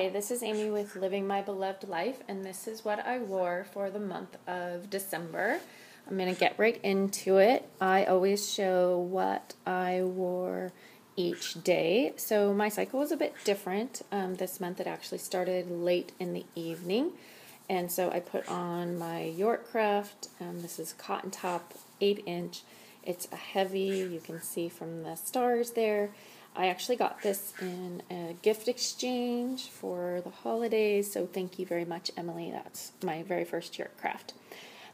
Hi, this is Amy with Living My Beloved Life, and this is what I wore for the month of December. I'm going to get right into it. I always show what I wore each day, so my cycle was a bit different. This month it actually started late in the evening, and so I put on my Yorkcraft. This is cotton top, 8-inch. It's a heavy, you can see from the stars there. I actually got this in a gift exchange for the holidays, so thank you very much, Emily. That's my very first Yorkcraft.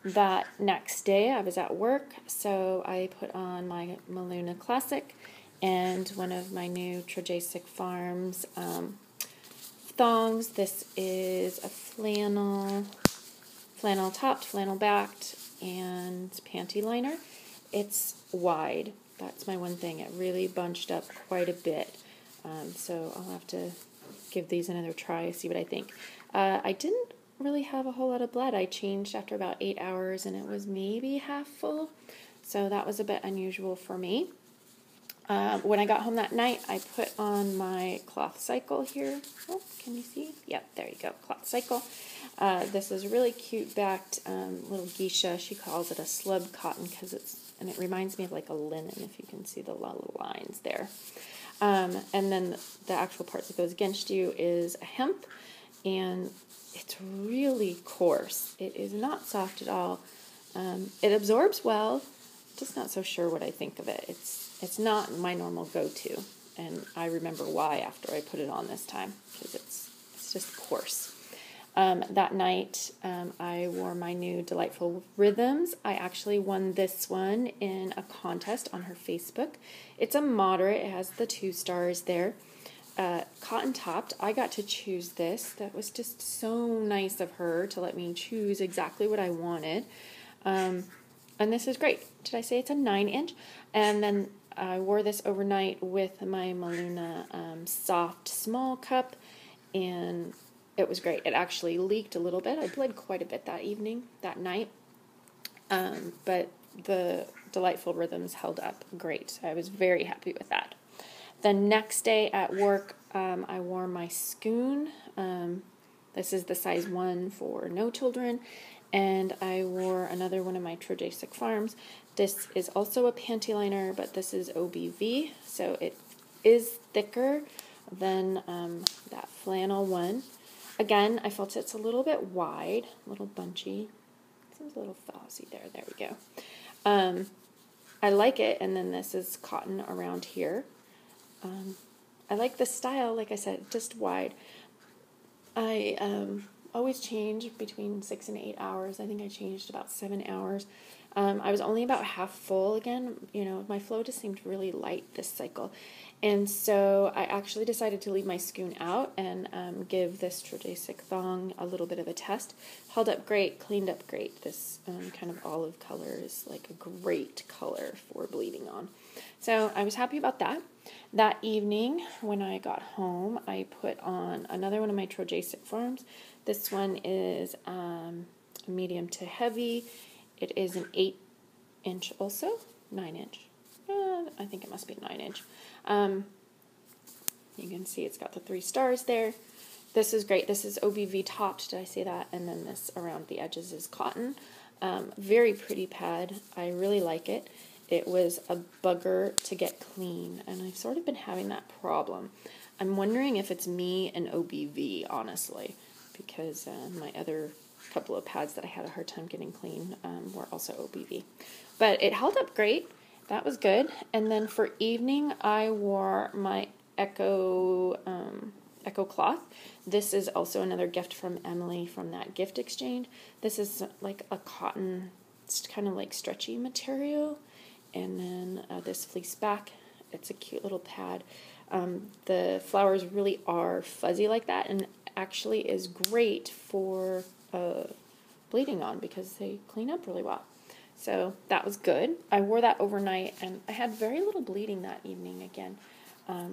That next day I was at work, so I put on my Maluna Classic and one of my new Trajasic Farms thongs. This is a flannel topped, flannel backed, and panty liner. It's wide. That's my one thing. It really bunched up quite a bit. So I'll have to give these another try, see what I think. I didn't really have a whole lot of blood. I changed after about 8 hours and it was maybe half full. So that was a bit unusual for me. When I got home that night, I put on my cloth cycle here. Oh, can you see? Yep, there you go, cloth cycle. This is a really cute backed little geisha. She calls it a slub cotton because and it reminds me of like a linen, if you can see the little lines there. And then the actual part that goes against you is a hemp, and it's really coarse. It is not soft at all. It absorbs well, just not so sure what I think of it. It's not my normal go-to, and I remember why after I put it on this time, because it's just coarse. That night, I wore my new Delightful Rhythms. I actually won this one in a contest on her Facebook. It's a moderate. It has the 2 stars there. Cotton topped. I got to choose this. That was just so nice of her to let me choose exactly what I wanted. And this is great. Did I say it's a 9-inch? And then I wore this overnight with my Maluna soft small cup, and it was great. It actually leaked a little bit. I bled quite a bit that night. But the Delightful Rhythms held up great. I was very happy with that. The next day at work, I wore my Scoon. This is the size 1 for no children. And I wore another one of my Trajasic Farms. This is also a panty liner, but this is OBV. So it is thicker than that flannel one. Again, I felt it's a little bit wide, a little bunchy. Seems a little fussy there. There we go. I like it, and then this is cotton around here. I like the style, like I said, just wide. I always change between 6 and 8 hours. I think I changed about 7 hours. I was only about half full again. You know, my flow just seemed really light this cycle. And so I actually decided to leave my Scoon out and give this Trajasic thong a little bit of a test. Held up great, cleaned up great. This kind of olive color is like a great color for bleeding on. So I was happy about that. That evening when I got home, I put on another one of my Trajasic Farms. This one is medium to heavy. It is an 8-inch also, 9-inch. I think it must be 9-inch. You can see it's got the 3 stars there. This is great. This is OBV topped, did I say that? And then this around the edges is cotton. Very pretty pad. I really like it. It was a bugger to get clean, and I've sort of been having that problem. I'm wondering if it's me and OBV, honestly, because my other couple of pads that I had a hard time getting clean were also OBV. But it held up great. That was good. And then for evening, I wore my Echo cloth. This is also another gift from Emily from that gift exchange. This is like a cotton, it's kind of like stretchy material. And then this fleece back. It's a cute little pad. The flowers really are fuzzy like that, and actually is great for bleeding on because they clean up really well. So that was good. I wore that overnight, and I had very little bleeding that evening again. I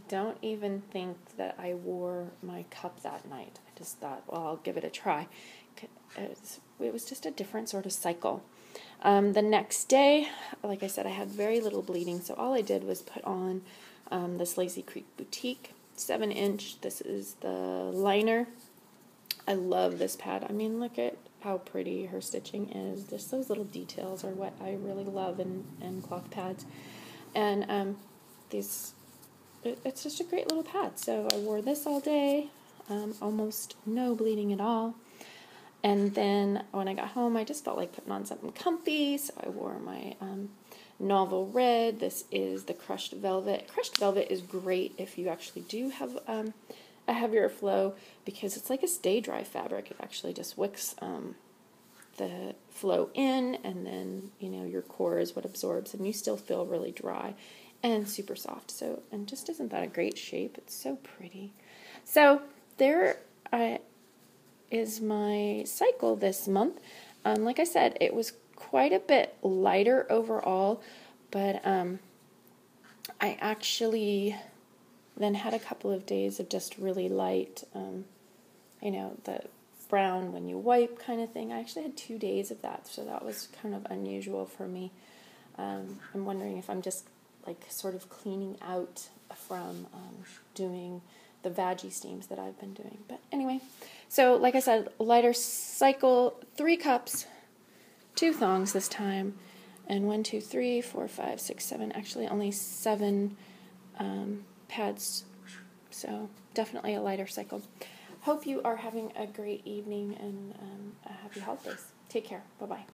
don't even think that I wore my cup that night. I just thought, well, I'll give it a try. It was just a different sort of cycle. The next day, like I said, I had very little bleeding, so all I did was put on this Lazy Creek Boutique. 7-inch. This is the liner. I love this pad. I mean, look at how pretty her stitching is. Just those little details are what I really love in cloth pads. And it's just a great little pad. So I wore this all day, almost no bleeding at all. And then when I got home, I just felt like putting on something comfy, so I wore my Novel Red. This is the Crushed Velvet. Crushed Velvet is great if you actually do have a heavier flow, because it's like a stay-dry fabric. It actually just wicks the flow in, and then, you know, your core is what absorbs, and you still feel really dry and super soft. So, and just isn't that a great shape? It's so pretty. So there is my cycle this month. Like I said, it was quite a bit lighter overall, but I actually then had a couple of days of just really light, you know, the brown when you wipe kind of thing. I actually had 2 days of that, so that was kind of unusual for me. I'm wondering if I'm just like sort of cleaning out from doing the veggie steams that I've been doing. But anyway, so like I said, lighter cycle, 3 cups, 2 thongs this time, and 1, 2, 3, 4, 5, 6, 7, actually only 7 pads, so definitely a lighter cycle. Hope you are having a great evening and a happy holidays. Take care. Bye-bye.